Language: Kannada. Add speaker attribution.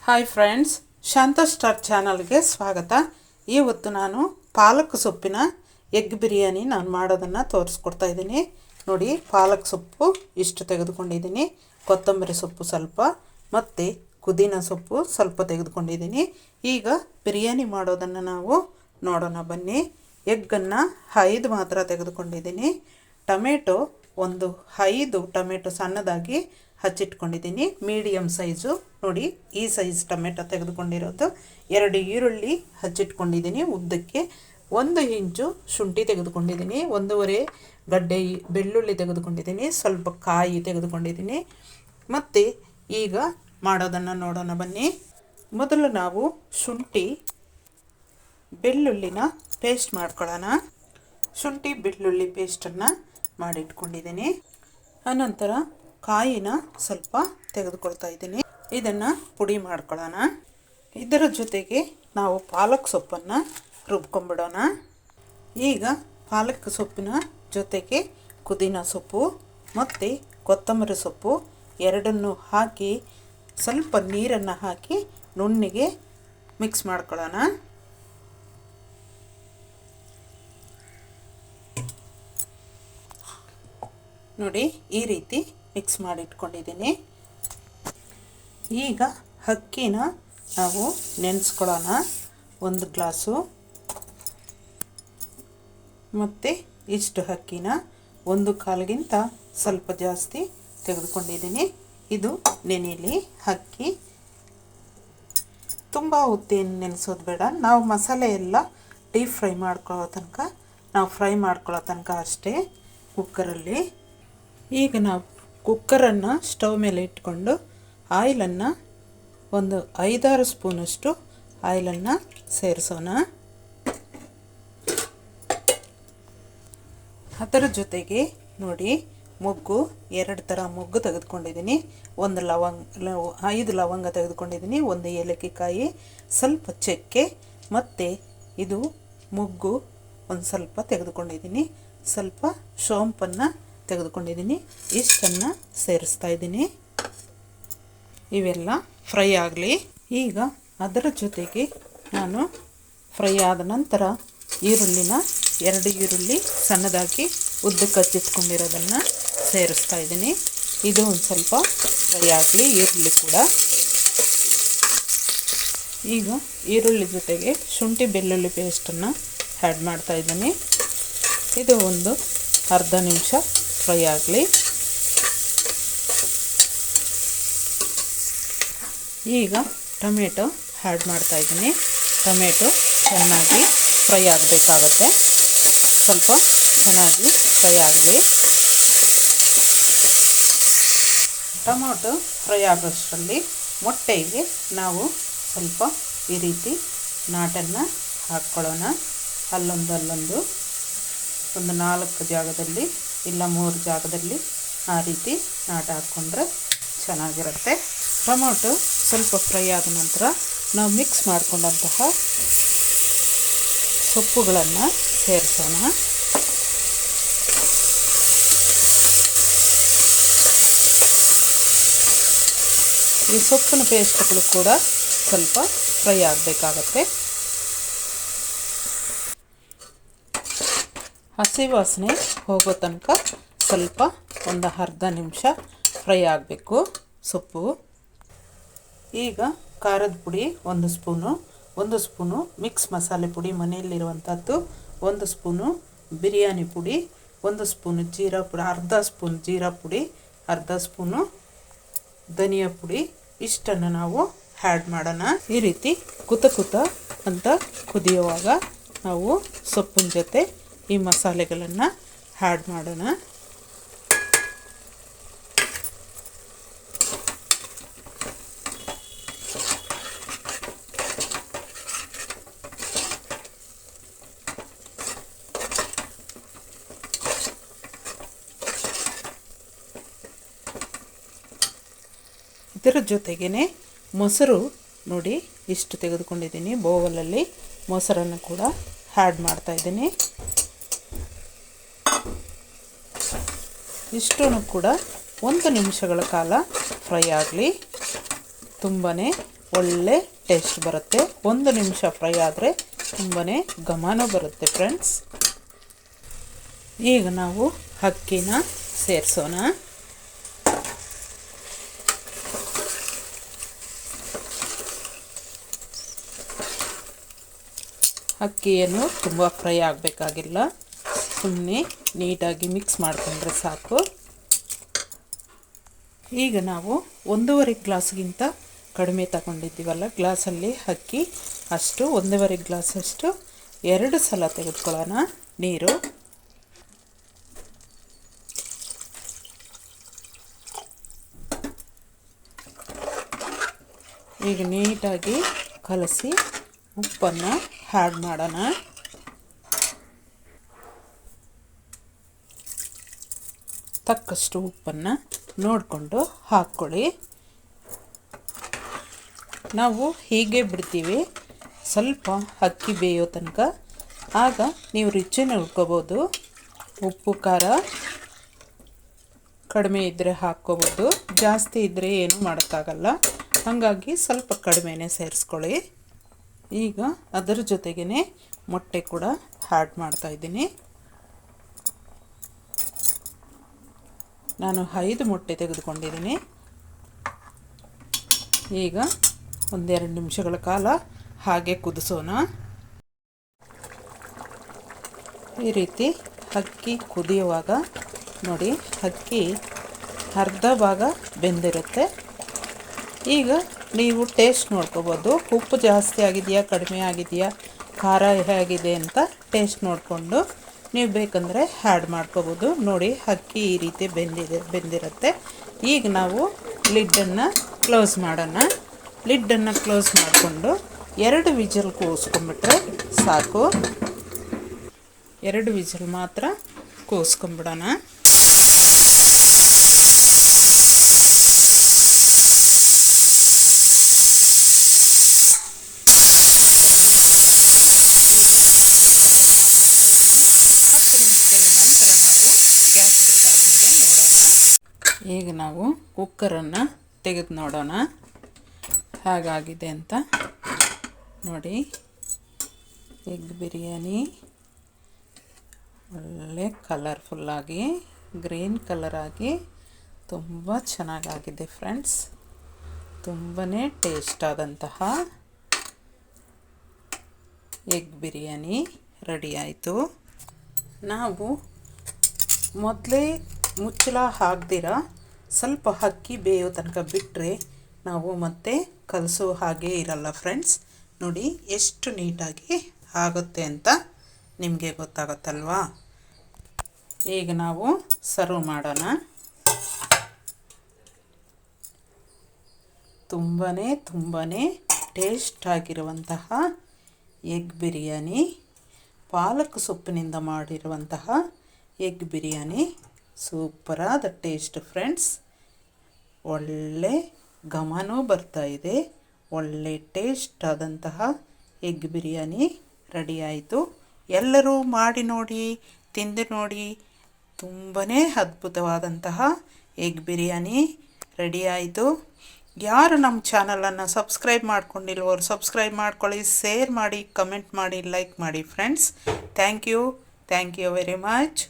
Speaker 1: ಹಾಯ್ ಫ್ರೆಂಡ್ಸ್, ಶಾಂತ ಸ್ಟಾರ್ ಚಾನಲ್ಗೆ ಸ್ವಾಗತ. ಇವತ್ತು ನಾನು ಪಾಲಕ್ ಸೊಪ್ಪಿನ ಎಗ್ ಬಿರಿಯಾನಿ ನಾನು ಮಾಡೋದನ್ನು ತೋರಿಸ್ಕೊಡ್ತಾ ಇದ್ದೀನಿ. ನೋಡಿ, ಪಾಲಕ್ ಸೊಪ್ಪು ಇಷ್ಟು ತೆಗೆದುಕೊಂಡಿದ್ದೀನಿ, ಕೊತ್ತಂಬರಿ ಸೊಪ್ಪು ಸ್ವಲ್ಪ ಮತ್ತು ಪುದೀನ ಸೊಪ್ಪು ಸ್ವಲ್ಪ ತೆಗೆದುಕೊಂಡಿದ್ದೀನಿ. ಈಗ ಬಿರಿಯಾನಿ ಮಾಡೋದನ್ನು ನಾವು ನೋಡೋಣ ಬನ್ನಿ. ಎಗ್ಗನ್ನು 5 ಮಾತ್ರ ತೆಗೆದುಕೊಂಡಿದ್ದೀನಿ. ಟೊಮೆಟೊ ಒಂದು 5 ಟೊಮೆಟೊ ಸಣ್ಣದಾಗಿ ಹಚ್ಚಿಟ್ಕೊಂಡಿದ್ದೀನಿ, ಮೀಡಿಯಮ್ ಸೈಜು. ನೋಡಿ, ಈ ಸೈಜ್ ಟೊಮೆಟೊ ತೆಗೆದುಕೊಂಡಿರೋದು. 2 ಈರುಳ್ಳಿ ಹಚ್ಚಿಟ್ಕೊಂಡಿದ್ದೀನಿ ಉದ್ದಕ್ಕೆ. 1 ಇಂಚು ಶುಂಠಿ ತೆಗೆದುಕೊಂಡಿದ್ದೀನಿ. 1.5 ಗಡ್ಡೆ ಬೆಳ್ಳುಳ್ಳಿ ತೆಗೆದುಕೊಂಡಿದ್ದೀನಿ. ಸ್ವಲ್ಪ ಕಾಯಿ ತೆಗೆದುಕೊಂಡಿದ್ದೀನಿ. ಮತ್ತು ಈಗ ಮಾಡೋದನ್ನು ನೋಡೋಣ ಬನ್ನಿ. ಮೊದಲು ನಾವು ಶುಂಠಿ ಬೆಳ್ಳುಳ್ಳಿನ ಪೇಸ್ಟ್ ಮಾಡ್ಕೊಳ್ಳೋಣ. ಶುಂಠಿ ಬೆಳ್ಳುಳ್ಳಿ ಪೇಸ್ಟನ್ನು ಮಾಡಿಟ್ಕೊಂಡಿದ್ದೀನಿ. ಆನಂತರ ಕಾಯಿನ ಸ್ವಲ್ಪ ತೆಗೆದುಕೊಳ್ತಾ ಇದ್ದೀನಿ. ಇದನ್ನು ಪುಡಿ ಮಾಡ್ಕೊಳ್ಳೋಣ. ಇದರ ಜೊತೆಗೆ ನಾವು ಪಾಲಕ್ ಸೊಪ್ಪನ್ನು ರುಬ್ಕೊಂಡ್ಬಿಡೋಣ. ಈಗ ಪಾಲಕ್ ಸೊಪ್ಪಿನ ಜೊತೆಗೆ ಪುದೀನ ಸೊಪ್ಪು ಮತ್ತು ಕೊತ್ತಂಬರಿ ಸೊಪ್ಪು ಎರಡನ್ನೂ ಹಾಕಿ ಸ್ವಲ್ಪ ನೀರನ್ನು ಹಾಕಿ ನುಣ್ಣಗೆ ಮಿಕ್ಸ್ ಮಾಡ್ಕೊಳ್ಳೋಣ. ನೋಡಿ, ಈ ರೀತಿ ಮಿಕ್ಸ್ ಮಾಡಿಟ್ಕೊಂಡಿದ್ದೀನಿ. ಈಗ ಅಕ್ಕಿನ ನಾವು ನೆನೆಸ್ಕೊಳ್ಳೋಣ. 1 ಗ್ಲಾಸು ಮತ್ತು ಇಷ್ಟು ಅಕ್ಕಿನ 1/4ಗಿಂತ ಸ್ವಲ್ಪ ಜಾಸ್ತಿ ತೆಗೆದುಕೊಂಡಿದ್ದೀನಿ. ಇದು ನೆನೆಯಲಿ. ಅಕ್ಕಿ ತುಂಬ ಹೊತ್ತೇನು ನೆನೆಸೋದು ಬೇಡ. ನಾವು ಮಸಾಲೆ ಎಲ್ಲ ಡೀಪ್ ಫ್ರೈ ಮಾಡ್ಕೊಳ್ಳೋ ತನಕ ಅಷ್ಟೇ ಕುಕ್ಕರಲ್ಲಿ. ಈಗ ನಾವು ಕುಕ್ಕರನ್ನು ಸ್ಟವ್ ಮೇಲೆ ಇಟ್ಕೊಂಡು ಆಯಿಲನ್ನು ಒಂದು 5-6 ಸ್ಪೂನಷ್ಟು ಆಯಿಲನ್ನು ಸೇರಿಸೋಣ. ಅದರ ಜೊತೆಗೆ ನೋಡಿ, ಮೊಗ್ಗು 2 ಥರ ಮೊಗ್ಗು ತೆಗೆದುಕೊಂಡಿದ್ದೀನಿ. 5 ಲವಂಗ ತೆಗೆದುಕೊಂಡಿದ್ದೀನಿ, 1 ಏಲಕ್ಕಿಕಾಯಿ, ಸ್ವಲ್ಪ ಚಕ್ಕೆ ಮತ್ತು ಇದು ಮೊಗ್ಗು ಒಂದು ಸ್ವಲ್ಪ ತೆಗೆದುಕೊಂಡಿದ್ದೀನಿ, ಸ್ವಲ್ಪ ಸೋಂಪನ್ನು ತೆಗೆದುಕೊಂಡಿದ್ದೀನಿ. ಇಷ್ಟನ್ನು ಸೇರಿಸ್ತಾ ಇದ್ದೀನಿ. ಇವೆಲ್ಲ ಫ್ರೈ ಆಗಲಿ. ಈಗ ಅದರ ಜೊತೆಗೆ ನಾನು ಫ್ರೈ ಆದ ನಂತರ ಈರುಳ್ಳಿನ 2 ಈರುಳ್ಳಿ ಸಣ್ಣದಾಗಿ ಉದ್ದಕ್ಕೆ ಹಚ್ಚಿಟ್ಕೊಂಡಿರೋದನ್ನು ಸೇರಿಸ್ತಾ ಇದ್ದೀನಿ. ಇದು ಒಂದು ಸ್ವಲ್ಪ ಫ್ರೈ ಆಗಲಿ, ಈರುಳ್ಳಿ ಕೂಡ. ಈಗ ಈರುಳ್ಳಿ ಜೊತೆಗೆ ಶುಂಠಿ ಬೆಳ್ಳುಳ್ಳಿ ಪೇಸ್ಟನ್ನು ಆ್ಯಡ್ ಮಾಡ್ತಾ ಇದ್ದೀನಿ. ಇದು ಒಂದು ಅರ್ಧ ನಿಮಿಷ ಫ್ರೈ ಆಗಲಿ. ಈಗ ಟೊಮೆಟೊ ಆ್ಯಡ್ ಮಾಡ್ತಾ ಇದ್ದೀನಿ. ಟೊಮೆಟೊ ಚೆನ್ನಾಗಿ ಫ್ರೈ ಆಗಬೇಕಾಗತ್ತೆ. ಸ್ವಲ್ಪ ಚೆನ್ನಾಗಿ ಫ್ರೈ ಆಗಲಿ. ಟೊಮೆಟೊ ಫ್ರೈ ಆಗೋಷ್ಟರಲ್ಲಿ ಮೊಟ್ಟೆಗೆ ನಾವು ಸ್ವಲ್ಪ ಈ ರೀತಿ ನಾಟನ್ನು ಹಾಕ್ಕೊಳ್ಳೋಣ. ಅಲ್ಲೊಂದು ಒಂದು 4 ಜಾಗದಲ್ಲಿ ಇಲ್ಲ 3 ಜಾಗದಲ್ಲಿ ಆ ರೀತಿ ನಾಟ ಹಾಕ್ಕೊಂಡ್ರೆ ಚೆನ್ನಾಗಿರುತ್ತೆ. ಟೊಮೊಟೊ ಸ್ವಲ್ಪ ಫ್ರೈ ಆದ ನಂತರ ನಾವು ಮಿಕ್ಸ್ ಮಾಡಿಕೊಂಡಂತಹ ಸೊಪ್ಪುಗಳನ್ನು ಸೇರಿಸೋಣ. ಈ ಸೊಪ್ಪಿನ ಪೇಸ್ಟ್ಗಳು ಕೂಡ ಸ್ವಲ್ಪ ಫ್ರೈ ಆಗಬೇಕಾಗತ್ತೆ. ಹಸಿ ವಾಸನೆ ಹೋಗೋ ತನಕ ಸ್ವಲ್ಪ ಒಂದು ಅರ್ಧ ನಿಮಿಷ ಫ್ರೈ ಆಗಬೇಕು ಸೊಪ್ಪು. ಈಗ ಖಾರದ ಪುಡಿ 1 ಸ್ಪೂನು ಮಿಕ್ಸ್ ಮಸಾಲೆ ಪುಡಿ ಮನೆಯಲ್ಲಿರುವಂಥದ್ದು, 1 ಸ್ಪೂನು ಬಿರಿಯಾನಿ ಪುಡಿ, 1 ಸ್ಪೂನು ಜೀರಾ ಪುಡಿ, ಅರ್ಧ ಸ್ಪೂನ್ ಜೀರಾ ಪುಡಿ, ಅರ್ಧ ಸ್ಪೂನು ಧನಿಯಾ ಪುಡಿ. ಇಷ್ಟನ್ನು ನಾವು ಆ್ಯಡ್ ಮಾಡೋಣ. ಈ ರೀತಿ ಕುತ ಅಂತ ಕುದಿಯುವಾಗ ನಾವು ಸೊಪ್ಪಿನ ಜೊತೆ ಈ ಮಸಾಲೆಗಳನ್ನು ಆ್ಯಡ್ ಮಾಡೋಣ. ಇದರ ಜೊತೆಗೇ ಮೊಸರು ನೋಡಿ ಇಷ್ಟು ತೆಗೆದುಕೊಂಡಿದ್ದೀನಿ. ಬೌಲಲ್ಲಿ ಮೊಸರನ್ನು ಕೂಡ ಆ್ಯಡ್ ಮಾಡ್ತಾ ಇದ್ದೀನಿ. ಇಷ್ಟನ್ನು ಕೂಡ 1 ನಿಮಿಷಗಳ ಕಾಲ ಫ್ರೈ ಆಗಲಿ. ತುಂಬಾ ಒಳ್ಳೆ ಟೇಸ್ಟ್ ಬರುತ್ತೆ. 1 ನಿಮಿಷ ಫ್ರೈ ಆದರೆ ತುಂಬಾ ಘಮನೂ ಬರುತ್ತೆ ಫ್ರೆಂಡ್ಸ್. ಈಗ ನಾವು ಅಕ್ಕಿನ ಸೇರಿಸೋಣ. ಅಕ್ಕಿಯನ್ನು ತುಂಬ ಫ್ರೈ ಆಗಬೇಕಾಗಿಲ್ಲ, ಸುಮ್ಮನೆ ನೀಟಾಗಿ ಮಿಕ್ಸ್ ಮಾಡಿಕೊಂಡ್ರೆ ಸಾಕು. ಈಗ ನಾವು 1.5 ಗ್ಲಾಸ್ಗಿಂತ ಕಡಿಮೆ ತಗೊಂಡಿದ್ದೀವಲ್ಲ ಗ್ಲಾಸಲ್ಲಿ ಅಕ್ಕಿ, ಅಷ್ಟು 1.5 ಗ್ಲಾಸಷ್ಟು 2 ಸಲ ತೆಗೆದುಕೊಳ್ಳೋಣ ನೀರು. ಈಗ ನೀಟಾಗಿ ಕಲಸಿ ಉಪ್ಪನ್ನು ಆ್ಯಡ್ ಮಾಡೋಣ. ತಕ್ಕಷ್ಟು ಉಪ್ಪನ್ನು ನೋಡಿಕೊಂಡು ಹಾಕ್ಕೊಳ್ಳಿ. ನಾವು ಹೀಗೆ ಬಿಡ್ತೀವಿ ಸ್ವಲ್ಪ ಅಕ್ಕಿ ಬೇಯೋ ತನಕ, ಆಗ ನೀವು ರುಚಿನ ಉಳ್ಕೋಬೋದು. ಉಪ್ಪು ಖಾರ ಕಡಿಮೆ ಇದ್ದರೆ ಹಾಕ್ಕೋಬೋದು, ಜಾಸ್ತಿ ಇದ್ದರೆ ಏನೂ ಮಾಡೋಕ್ಕಾಗಲ್ಲ, ಹಾಗಾಗಿ ಸ್ವಲ್ಪ ಕಡಿಮೆನೇ ಸೇರಿಸ್ಕೊಳ್ಳಿ. ಈಗ ಅದರ ಜೊತೆಗೇ ಮೊಟ್ಟೆ ಕೂಡ ಆ್ಯಡ್ ಮಾಡ್ತಾಯಿದ್ದೀನಿ. ನಾನು 5 ಮೊಟ್ಟೆ ತೆಗೆದುಕೊಂಡಿದ್ದೀನಿ. ಈಗ 1-2 ನಿಮಿಷಗಳ ಕಾಲ ಹಾಗೆ ಕುದಿಸೋಣ. ಈ ರೀತಿ ಅಕ್ಕಿ ಕುದಿಯುವಾಗ ನೋಡಿ, ಅಕ್ಕಿ ಅರ್ಧ ಭಾಗ ಬೆಂದಿರುತ್ತೆ. ಈಗ ನೀವು ಟೇಸ್ಟ್ ನೋಡ್ಕೋಬೋದು, ಉಪ್ಪು ಜಾಸ್ತಿ ಆಗಿದೆಯಾ ಕಡಿಮೆ ಆಗಿದೆಯಾ ಖಾರ ಹೇಗಿದೆ ಅಂತ ಟೇಸ್ಟ್ ನೋಡಿಕೊಂಡು ನೀವು ಬೇಕಂದರೆ ಆ್ಯಡ್ ಮಾಡ್ಕೋಬೋದು. ನೋಡಿ ಅಕ್ಕಿ ಈ ರೀತಿ ಬೆಂದಿರುತ್ತೆ. ಈಗ ನಾವು ಲಿಡ್ಡನ್ನು ಕ್ಲೋಸ್ ಮಾಡೋಣ. ಲಿಡ್ಡನ್ನು ಕ್ಲೋಸ್ ಮಾಡಿಕೊಂಡು 2 ವಿಜಲ್ ಕೂಗಿಸ್ಕೊಂಬಿಟ್ರೆ ಸಾಕು. 2 ವಿಜಲ್ ಮಾತ್ರ ಕೂಗಿಸ್ಕೊಂಬಿಡೋಣ. ಗ್ಯಾಸ್ ಬಿಟ್ಟಾದ್ಮೇಲೆ ನೋಡೋಣ. ಈಗ ನಾವು ಕುಕ್ಕರನ್ನು ತೆಗೆದು ನೋಡೋಣ ಹೇಗಾಗಿದೆ ಅಂತ. ನೋಡಿ, ಎಗ್ ಬಿರಿಯಾನಿ ಒಳ್ಳೆ ಕಲರ್ಫುಲ್ಲಾಗಿ ಗ್ರೀನ್ ಕಲರ್ ಆಗಿ ತುಂಬ ಚೆನ್ನಾಗಾಗಿದೆ ಫ್ರೆಂಡ್ಸ್. ತುಂಬಾ ಟೇಸ್ಟ್ ಆದಂತಹ ಎಗ್ ಬಿರಿಯಾನಿ ರೆಡಿ ಆಯಿತು. ನಾವು ಮೊದಲೇ ಮುಚ್ಚಳ ಹಾಕ್ದಿರ ಸ್ವಲ್ಪ ಅಕ್ಕಿ ಬೇಯೋ ತನಕ ಬಿಟ್ಟರೆ ನಾವು ಮತ್ತೆ ಕಲಸೋ ಹಾಗೆ ಇರಲ್ಲ ಫ್ರೆಂಡ್ಸ್. ನೋಡಿ ಎಷ್ಟು ನೀಟಾಗಿ ಆಗುತ್ತೆ ಅಂತ ನಿಮಗೆ ಗೊತ್ತಾಗುತ್ತಲ್ವಾ. ಈಗ ನಾವು ಸರ್ವ್ ಮಾಡೋಣ. ತುಂಬಾ ಟೇಸ್ಟ್ ಆಗಿರುವಂತಹ ಎಗ್ ಬಿರಿಯಾನಿ, ಪಾಲಕ್ ಸೊಪ್ಪಿನಿಂದ ಮಾಡಿರುವಂತಹ ಎಗ್ ಬಿರಿಯಾನಿ ಸೂಪರಾದ ಟೇಸ್ಟ್ ಫ್ರೆಂಡ್ಸ್. ಒಳ್ಳೆ ಘಮನೂ ಬರ್ತಾಯಿದೆ. ಒಳ್ಳೆ ಟೇಸ್ಟ್ ಆದಂತಹ ಎಗ್ ಬಿರಿಯಾನಿ ರೆಡಿ ಆಯಿತು. ಎಲ್ಲರೂ ಮಾಡಿ ನೋಡಿ, ತಿಂದು ನೋಡಿ. ತುಂಬಾ ಅದ್ಭುತವಾದಂತಹ ಎಗ್ ಬಿರಿಯಾನಿ ರೆಡಿ ಆಯಿತು. ಯಾರು ನಮ್ಮ ಚಾನಲನ್ನು ಸಬ್ಸ್ಕ್ರೈಬ್ ಮಾಡ್ಕೊಂಡಿಲ್ವೋ ಸಬ್ಸ್ಕ್ರೈಬ್ ಮಾಡ್ಕೊಳ್ಳಿ, ಶೇರ್ ಮಾಡಿ, ಕಮೆಂಟ್ ಮಾಡಿ, ಲೈಕ್ ಮಾಡಿ friends. Thank you very much.